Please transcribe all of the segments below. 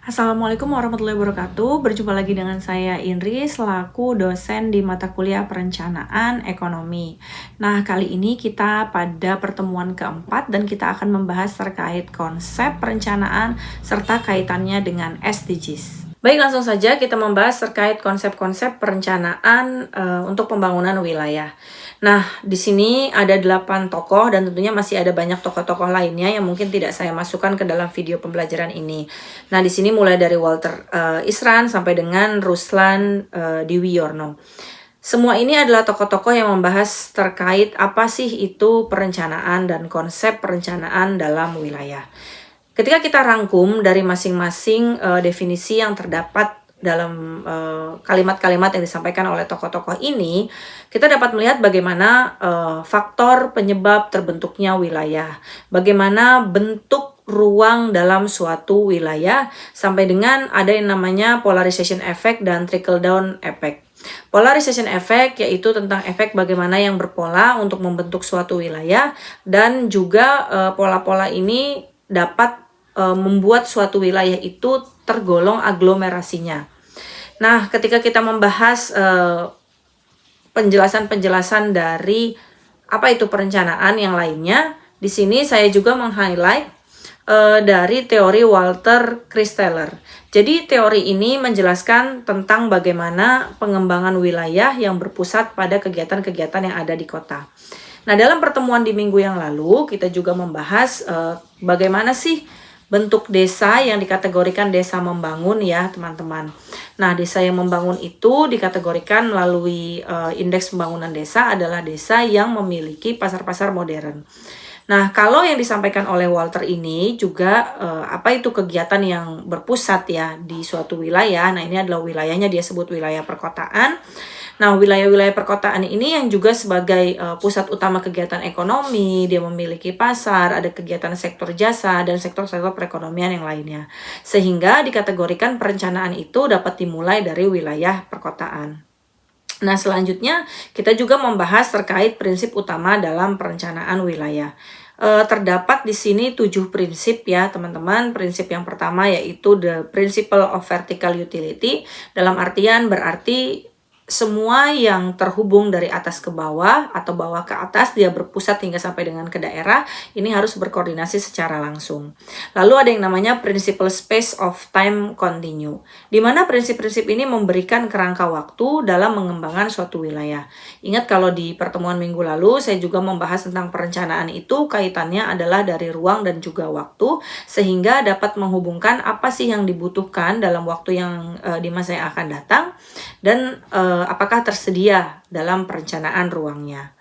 Assalamualaikum warahmatullahi wabarakatuh. Berjumpa lagi dengan saya Indri selaku dosen di mata kuliah Perencanaan Ekonomi. Nah, kali ini kita pada pertemuan keempat dan kita akan membahas terkait konsep perencanaan serta kaitannya dengan SDGs. Baik, langsung saja kita membahas terkait konsep-konsep perencanaan untuk pembangunan wilayah. Nah, di sini ada 8 tokoh dan tentunya masih ada banyak tokoh-tokoh lainnya yang mungkin tidak saya masukkan ke dalam video pembelajaran ini. Nah, di sini mulai dari Walter Isran sampai dengan Ruslan Diwiyorno. Semua ini adalah tokoh-tokoh yang membahas terkait apa sih itu perencanaan dan konsep perencanaan dalam wilayah. Ketika kita rangkum dari masing-masing definisi yang terdapat dalam kalimat-kalimat yang disampaikan oleh tokoh-tokoh ini, kita dapat melihat bagaimana faktor penyebab terbentuknya wilayah, bagaimana bentuk ruang dalam suatu wilayah, sampai dengan ada yang namanya polarization effect dan trickle down effect. Polarization effect yaitu tentang efek bagaimana yang berpola untuk membentuk suatu wilayah, dan juga pola-pola ini dapat membuat suatu wilayah itu tergolong aglomerasinya. Nah, ketika kita membahas penjelasan-penjelasan dari apa itu perencanaan yang lainnya, di sini saya juga meng-highlight dari teori Walter Christeller. Jadi teori ini menjelaskan tentang bagaimana pengembangan wilayah yang berpusat pada kegiatan-kegiatan yang ada di kota. Nah, dalam pertemuan di minggu yang lalu, kita juga membahas bagaimana sih bentuk desa yang dikategorikan desa membangun ya teman-teman. Nah, desa yang membangun itu dikategorikan melalui indeks pembangunan desa adalah desa yang memiliki pasar-pasar modern. Nah, kalau yang disampaikan oleh Walter ini juga apa itu kegiatan yang berpusat ya di suatu wilayah. Nah, ini adalah wilayahnya, dia sebut wilayah perkotaan. Nah, wilayah-wilayah perkotaan ini yang juga sebagai pusat utama kegiatan ekonomi, dia memiliki pasar, ada kegiatan sektor jasa, dan sektor-sektor perekonomian yang lainnya. Sehingga dikategorikan perencanaan itu dapat dimulai dari wilayah perkotaan. Nah, selanjutnya kita juga membahas terkait prinsip utama dalam perencanaan wilayah. Terdapat di sini 7 prinsip ya teman-teman. Prinsip yang pertama yaitu the principle of vertical utility, dalam artian berarti semua yang terhubung dari atas ke bawah atau bawah ke atas, dia berpusat hingga sampai dengan ke daerah, ini harus berkoordinasi secara langsung. Lalu ada yang namanya principle space of time continue, di mana prinsip-prinsip ini memberikan kerangka waktu dalam mengembangkan suatu wilayah. Ingat kalau di pertemuan minggu lalu saya juga membahas tentang perencanaan itu kaitannya adalah dari ruang dan juga waktu, sehingga dapat menghubungkan apa sih yang dibutuhkan dalam waktu yang di masa yang akan datang, dan apakah tersedia dalam perencanaan ruangnya.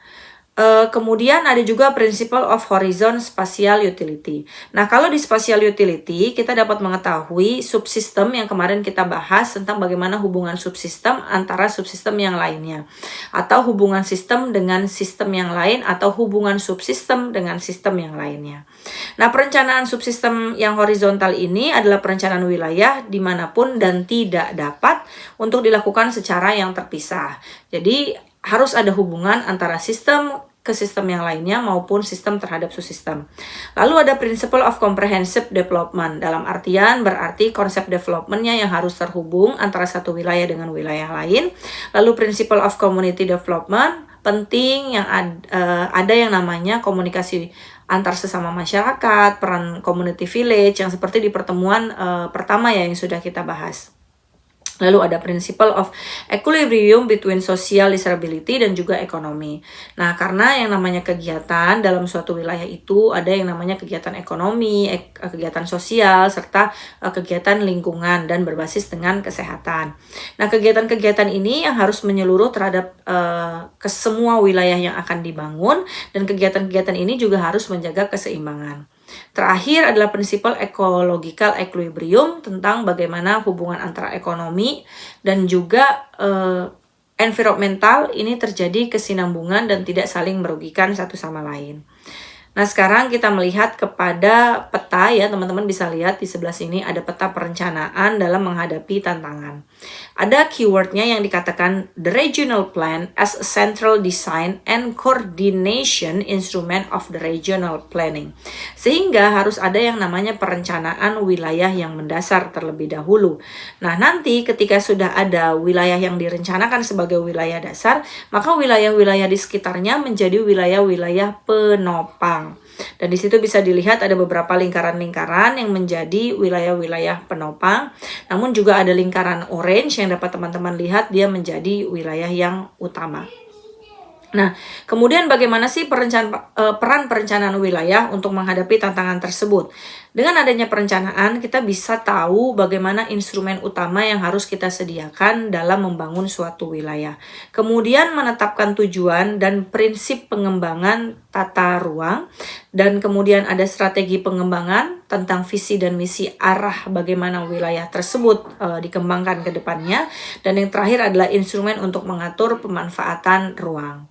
Kemudian ada juga principle of horizon spatial utility. Nah, kalau di spatial utility kita dapat mengetahui subsistem yang kemarin kita bahas tentang bagaimana hubungan subsistem antara subsistem yang lainnya, atau hubungan sistem dengan sistem yang lain, atau hubungan subsistem dengan sistem yang lainnya. Nah, perencanaan subsistem yang horizontal ini adalah perencanaan wilayah dimanapun dan tidak dapat untuk dilakukan secara yang terpisah. Jadi harus ada hubungan antara sistem ke sistem yang lainnya maupun sistem terhadap subsistem. Lalu ada principle of comprehensive development, dalam artian berarti konsep developmentnya yang harus terhubung antara satu wilayah dengan wilayah lain. Lalu principle of community development, penting yang ada yang namanya komunikasi antar sesama masyarakat, peran community village yang seperti di pertemuan pertama ya yang sudah kita bahas. Lalu ada principle of equilibrium between social desirability dan juga ekonomi. Nah, karena yang namanya kegiatan dalam suatu wilayah itu ada yang namanya kegiatan ekonomi, kegiatan sosial, serta kegiatan lingkungan dan berbasis dengan kesehatan. Nah, kegiatan-kegiatan ini yang harus menyeluruh terhadap ke semua wilayah yang akan dibangun, dan kegiatan-kegiatan ini juga harus menjaga keseimbangan. Terakhir adalah prinsipal ecological equilibrium, tentang bagaimana hubungan antara ekonomi dan juga environmental ini terjadi kesinambungan dan tidak saling merugikan satu sama lain. Nah, sekarang kita melihat kepada peta ya, teman-teman bisa lihat di sebelah sini ada peta perencanaan dalam menghadapi tantangan. Ada keywordnya yang dikatakan the regional plan as a central design and coordination instrument of the regional planning. Sehingga harus ada yang namanya perencanaan wilayah yang mendasar terlebih dahulu. Nah, nanti ketika sudah ada wilayah yang direncanakan sebagai wilayah dasar, maka wilayah-wilayah di sekitarnya menjadi wilayah-wilayah penopang. Dan di situ bisa dilihat ada beberapa lingkaran-lingkaran yang menjadi wilayah-wilayah penopang. Namun juga ada lingkaran orange yang dapat teman-teman lihat dia menjadi wilayah yang utama. Nah, kemudian bagaimana sih peran perencanaan wilayah untuk menghadapi tantangan tersebut? Dengan adanya perencanaan, kita bisa tahu bagaimana instrumen utama yang harus kita sediakan dalam membangun suatu wilayah. Kemudian menetapkan tujuan dan prinsip pengembangan tata ruang, dan kemudian ada strategi pengembangan tentang visi dan misi arah bagaimana wilayah tersebut dikembangkan ke depannya, dan yang terakhir adalah instrumen untuk mengatur pemanfaatan ruang.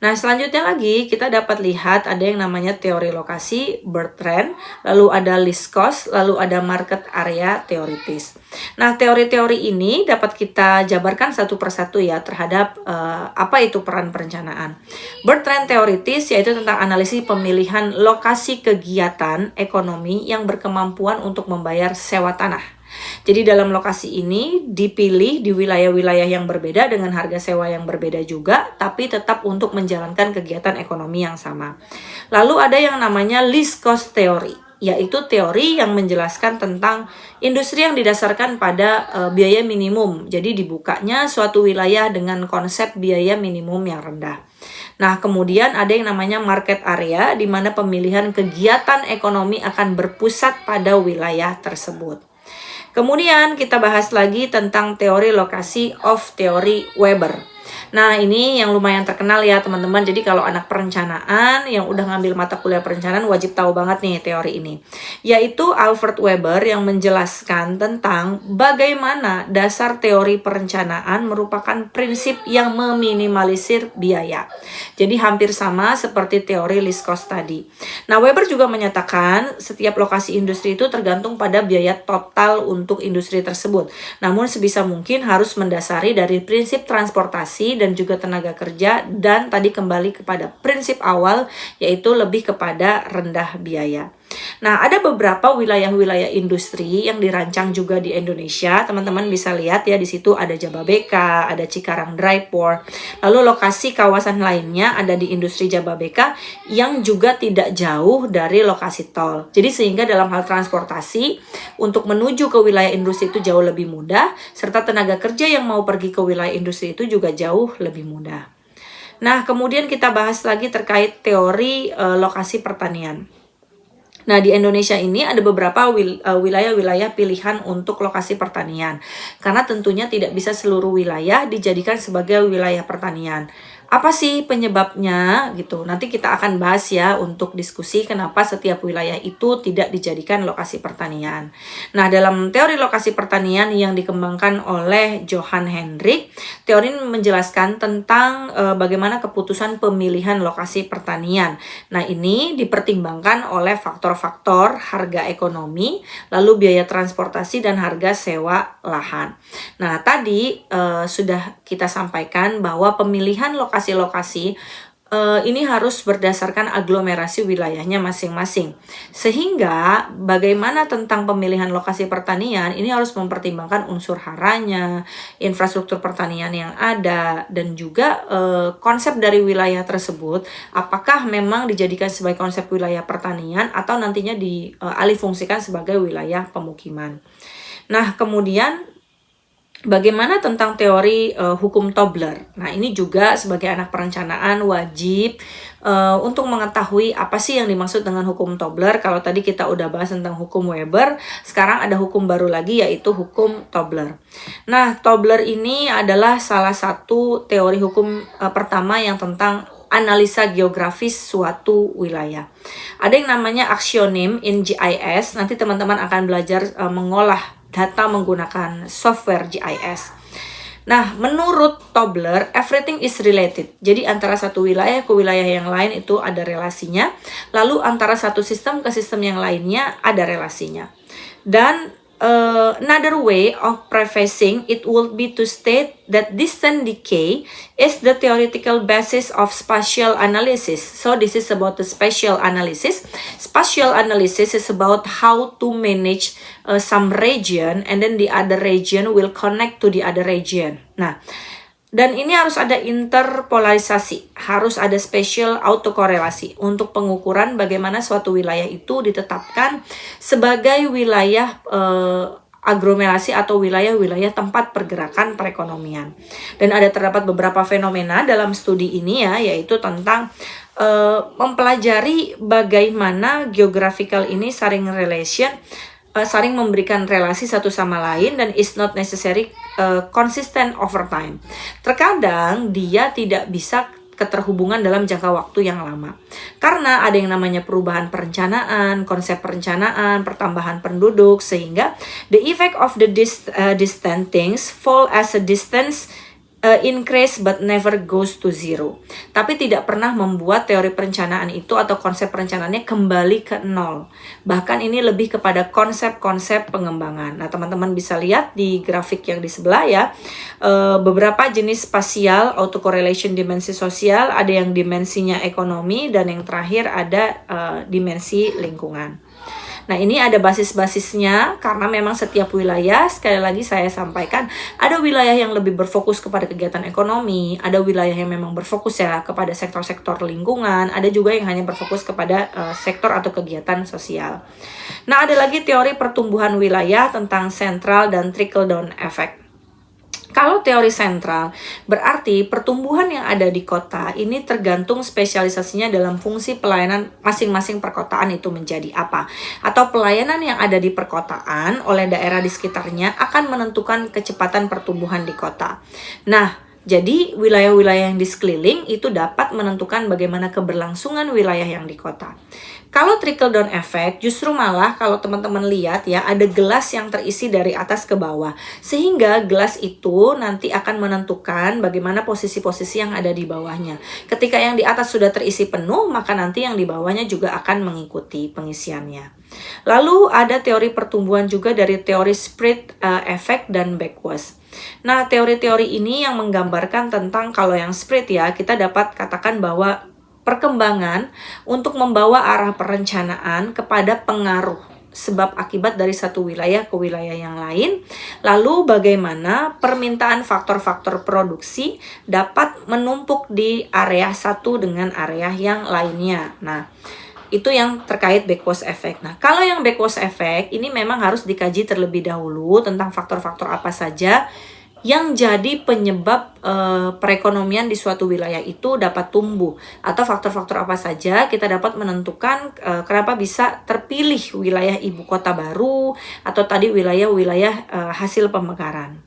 Nah, selanjutnya lagi kita dapat lihat ada yang namanya teori lokasi, Bertrand, lalu ada list cost, lalu ada market area theoritis. Nah, teori-teori ini dapat kita jabarkan satu persatu ya terhadap apa itu peran perencanaan. Bertrand theoritis yaitu tentang analisis pemilihan lokasi kegiatan ekonomi yang berkemampuan untuk membayar sewa tanah. Jadi dalam lokasi ini dipilih di wilayah-wilayah yang berbeda dengan harga sewa yang berbeda juga, tapi tetap untuk menjalankan kegiatan ekonomi yang sama. Lalu ada yang namanya least cost theory, yaitu teori yang menjelaskan tentang industri yang didasarkan pada biaya minimum. Jadi dibukanya suatu wilayah dengan konsep biaya minimum yang rendah. Nah, kemudian ada yang namanya market area, di mana pemilihan kegiatan ekonomi akan berpusat pada wilayah tersebut. Kemudian kita bahas lagi tentang teori lokasi of teori Weber. Nah, ini yang lumayan terkenal ya teman-teman. Jadi kalau anak perencanaan yang udah ngambil mata kuliah perencanaan wajib tahu banget nih teori ini. Yaitu Alfred Weber yang menjelaskan tentang bagaimana dasar teori perencanaan merupakan prinsip yang meminimalisir biaya. Jadi hampir sama seperti teori least cost tadi. Nah, Weber juga menyatakan setiap lokasi industri itu tergantung pada biaya total untuk industri tersebut. Namun sebisa mungkin harus mendasari dari prinsip transportasi dan juga tenaga kerja, dan tadi kembali kepada prinsip awal yaitu lebih kepada rendah biaya. Nah, ada beberapa wilayah-wilayah industri yang dirancang juga di Indonesia. Teman-teman bisa lihat ya, di situ ada Jababeka, ada Cikarang Dry Port. Lalu lokasi kawasan lainnya ada di industri Jababeka yang juga tidak jauh dari lokasi tol. Jadi sehingga dalam hal transportasi untuk menuju ke wilayah industri itu jauh lebih mudah, serta tenaga kerja yang mau pergi ke wilayah industri itu juga jauh lebih mudah. Nah, kemudian kita bahas lagi terkait teori lokasi pertanian. Nah, di Indonesia ini ada beberapa wilayah-wilayah pilihan untuk lokasi pertanian. Karena tentunya tidak bisa seluruh wilayah dijadikan sebagai wilayah pertanian. Apa sih penyebabnya gitu? Nanti kita akan bahas ya untuk diskusi kenapa setiap wilayah itu tidak dijadikan lokasi pertanian. Nah, dalam teori lokasi pertanian yang dikembangkan oleh Johan Hendrik, teori ini menjelaskan tentang bagaimana keputusan pemilihan lokasi pertanian. Nah, ini dipertimbangkan oleh faktor-faktor harga ekonomi, lalu biaya transportasi dan harga sewa lahan. Nah, tadi sudah kita sampaikan bahwa pemilihan lokasi ini harus berdasarkan aglomerasi wilayahnya masing-masing. Sehingga bagaimana tentang pemilihan lokasi pertanian ini harus mempertimbangkan unsur haranya, infrastruktur pertanian yang ada, dan juga konsep dari wilayah tersebut apakah memang dijadikan sebagai konsep wilayah pertanian atau nantinya dialihfungsikan sebagai wilayah pemukiman. Nah, kemudian bagaimana tentang teori hukum Tobler? Nah, ini juga sebagai anak perencanaan wajib untuk mengetahui apa sih yang dimaksud dengan hukum Tobler. Kalau tadi kita udah bahas tentang hukum Weber, sekarang ada hukum baru lagi yaitu hukum Tobler. Nah, Tobler ini adalah salah satu teori hukum pertama yang tentang analisa geografis suatu wilayah. Ada yang namanya aksionim in GIS. Nanti teman-teman akan belajar mengolah data menggunakan software GIS. Nah, menurut Tobler, everything is related. Jadi antara satu wilayah ke wilayah yang lain itu ada relasinya. Lalu antara satu sistem ke sistem yang lainnya ada relasinya. Dan Another way of prefacing it would be to state that distant decay is the theoretical basis of spatial analysis. So this is about the spatial analysis. Spatial analysis is about how to manage some region and then the other region will connect to the other region. Nah, dan ini harus ada interpolarisasi, harus ada spatial autokorelasi untuk pengukuran bagaimana suatu wilayah itu ditetapkan sebagai wilayah aglomerasi atau wilayah-wilayah tempat pergerakan perekonomian. Dan terdapat beberapa fenomena dalam studi ini ya, yaitu tentang mempelajari bagaimana geographical ini saling memberikan relasi satu sama lain dan is not necessary consistent over time. Terkadang dia tidak bisa keterhubungan dalam jangka waktu yang lama. Karena ada yang namanya perubahan perencanaan, konsep perencanaan, pertambahan penduduk, sehingga the effect of the distant things fall as a distance increase but never goes to zero. Tapi tidak pernah membuat teori perencanaan itu atau konsep perencanaannya kembali ke nol. Bahkan ini lebih kepada konsep-konsep pengembangan. Nah, teman-teman bisa lihat di grafik yang di sebelah ya, beberapa jenis spasial autocorrelation dimensi sosial, ada yang dimensinya ekonomi, dan yang terakhir ada dimensi lingkungan. Nah, ini ada basis-basisnya karena memang setiap wilayah, sekali lagi saya sampaikan, ada wilayah yang lebih berfokus kepada kegiatan ekonomi, ada wilayah yang memang berfokus ya kepada sektor-sektor lingkungan, ada juga yang hanya berfokus kepada sektor atau kegiatan sosial. Nah, ada lagi teori pertumbuhan wilayah tentang central dan trickle down effect. Kalau teori sentral, berarti pertumbuhan yang ada di kota ini tergantung spesialisasinya dalam fungsi pelayanan masing-masing perkotaan itu menjadi apa. Atau pelayanan yang ada di perkotaan oleh daerah di sekitarnya akan menentukan kecepatan pertumbuhan di kota. Nah, jadi wilayah-wilayah yang di sekeliling itu dapat menentukan bagaimana keberlangsungan wilayah yang di kota. Kalau trickle down effect, justru malah kalau teman-teman lihat ya, ada gelas yang terisi dari atas ke bawah. Sehingga gelas itu nanti akan menentukan bagaimana posisi-posisi yang ada di bawahnya. Ketika yang di atas sudah terisi penuh, maka nanti yang di bawahnya juga akan mengikuti pengisiannya. Lalu ada teori pertumbuhan juga dari teori spread effect dan backwards. Nah, teori-teori ini yang menggambarkan tentang kalau yang spread ya, kita dapat katakan bahwa perkembangan untuk membawa arah perencanaan kepada pengaruh sebab akibat dari satu wilayah ke wilayah yang lain, lalu bagaimana permintaan faktor-faktor produksi dapat menumpuk di area satu dengan area yang lainnya. Nah, itu yang terkait backwards effect. Nah, kalau yang backwards effect ini memang harus dikaji terlebih dahulu tentang faktor-faktor apa saja yang jadi penyebab perekonomian di suatu wilayah itu dapat tumbuh, atau faktor-faktor apa saja kita dapat menentukan kenapa bisa terpilih wilayah ibu kota baru atau tadi wilayah-wilayah hasil pemekaran.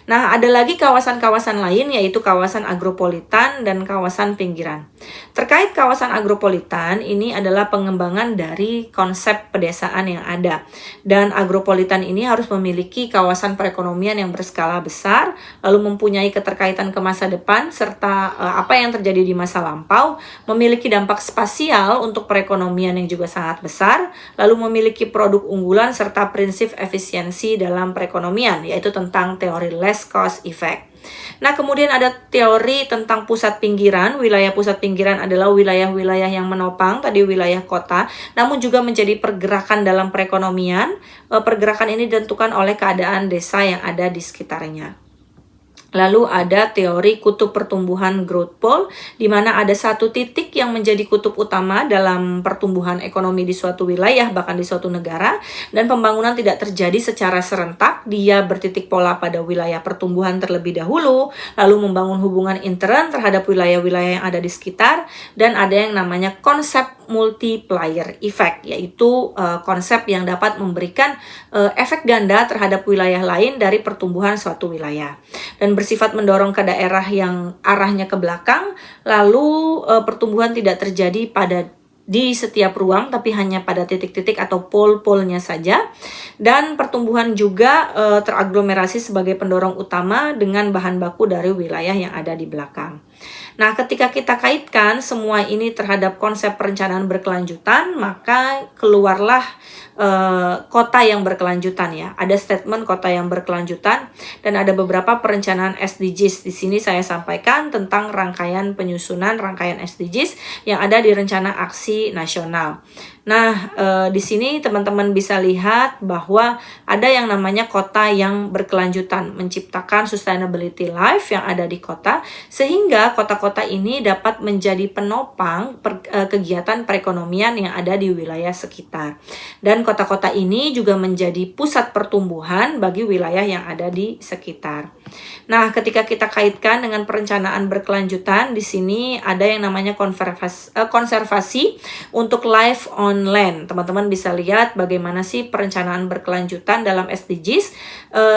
Nah, ada lagi kawasan-kawasan lain yaitu kawasan agropolitan dan kawasan pinggiran. Terkait kawasan agropolitan, ini adalah pengembangan dari konsep pedesaan yang ada. Dan agropolitan ini harus memiliki kawasan perekonomian yang berskala besar, lalu mempunyai keterkaitan ke masa depan, serta apa yang terjadi di masa lampau, memiliki dampak spasial untuk perekonomian yang juga sangat besar, lalu memiliki produk unggulan serta prinsip efisiensi dalam perekonomian, yaitu tentang teori less cost effect. Nah, kemudian ada teori tentang pusat pinggiran. Wilayah pusat pinggiran adalah wilayah-wilayah yang menopang tadi wilayah kota, namun juga menjadi pergerakan dalam perekonomian. Pergerakan ini ditentukan oleh keadaan desa yang ada di sekitarnya. Lalu ada teori kutub pertumbuhan growth pole, di mana ada satu titik yang menjadi kutub utama dalam pertumbuhan ekonomi di suatu wilayah, bahkan di suatu negara, dan pembangunan tidak terjadi secara serentak. Dia bertitik pola pada wilayah pertumbuhan terlebih dahulu, lalu membangun hubungan intern terhadap wilayah-wilayah yang ada di sekitar, dan ada yang namanya konsep multiplier effect, yaitu konsep yang dapat memberikan efek ganda terhadap wilayah lain dari pertumbuhan suatu wilayah. Dan bersifat mendorong ke daerah yang arahnya ke belakang, lalu pertumbuhan tidak terjadi di setiap ruang, tapi hanya pada titik-titik atau pol-polnya saja. Dan pertumbuhan juga teraglomerasi sebagai pendorong utama dengan bahan baku dari wilayah yang ada di belakang. Nah, ketika kita kaitkan semua ini terhadap konsep perencanaan berkelanjutan, maka keluarlah kota yang berkelanjutan ya. Ada statement kota yang berkelanjutan dan ada beberapa perencanaan SDGs. Di sini saya sampaikan tentang rangkaian penyusunan rangkaian SDGs yang ada di Rencana Aksi Nasional. Nah, di sini teman-teman bisa lihat bahwa ada yang namanya kota yang berkelanjutan, menciptakan sustainability life yang ada di kota, sehingga kota-kota ini dapat menjadi penopang kegiatan perekonomian yang ada di wilayah sekitar. Dan kota-kota ini juga menjadi pusat pertumbuhan bagi wilayah yang ada di sekitar. Nah, ketika kita kaitkan dengan perencanaan berkelanjutan, di sini ada yang namanya konservasi untuk life on land. Teman-teman bisa lihat bagaimana sih perencanaan berkelanjutan dalam SDGs.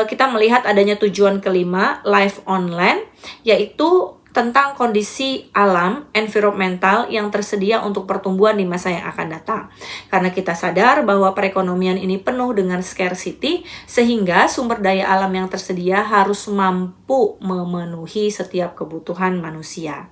Kita melihat adanya tujuan kelima, life on land, yaitu tentang kondisi alam, environmental yang tersedia untuk pertumbuhan di masa yang akan datang. Karena kita sadar bahwa perekonomian ini penuh dengan scarcity, sehingga sumber daya alam yang tersedia harus mampu memenuhi setiap kebutuhan manusia.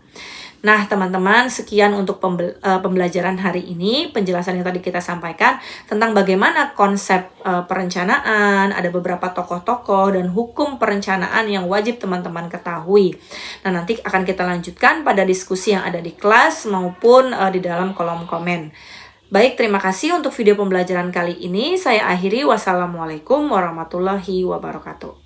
Nah, teman-teman, sekian untuk pembelajaran hari ini, penjelasan yang tadi kita sampaikan tentang bagaimana konsep perencanaan, ada beberapa tokoh-tokoh dan hukum perencanaan yang wajib teman-teman ketahui. Nah, nanti akan kita lanjutkan pada diskusi yang ada di kelas maupun di dalam kolom komen. Baik, terima kasih untuk video pembelajaran kali ini. Saya akhiri. Wassalamualaikum warahmatullahi wabarakatuh.